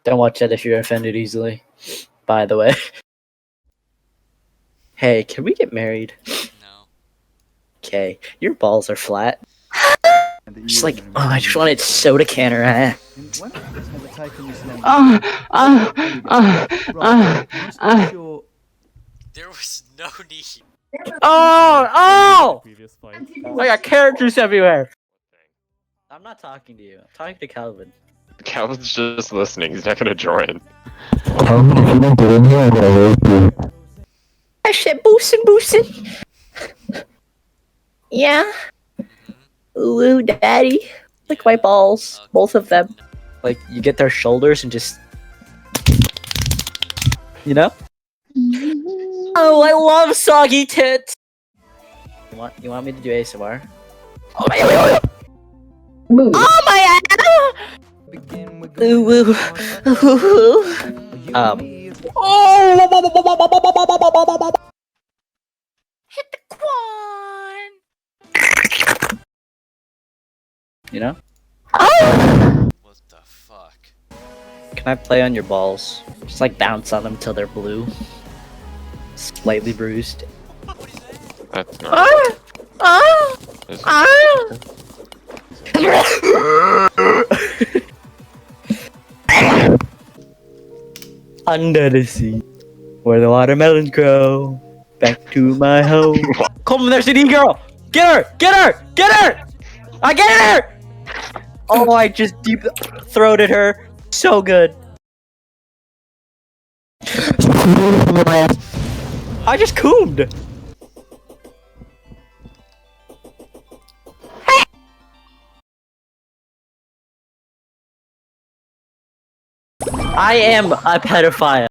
Don't watch that if you're offended easily. By the way. Hey, can we get married? No. Okay, your balls are flat. Just like, oh, I just wanted soda canner. There was no need. Oh! I got carrot juice everywhere! I'm not talking to you. I'm talking to Calvin. Calvin's just listening. He's not gonna join. Calvin, if you don't get in here, I'm gonna rape you. I said boostin'. Yeah. Ooh, daddy. Like my balls. Both of them. Like, you get their shoulders and just... You know? Oh, I love soggy tits! You want me to do ASMR? Oh my Ooh, ooh. Hit the quan. You know? What the fuck? Can I play on your balls? Just like bounce on them till they're blue. Slightly bruised. That's not. Under the sea, where the watermelons grow. Back to my home. Come, there's an e-girl! Get her! Get her! Get her! I get her! Oh, I just deep throated her. So good. I just coomed. I am a pedophile.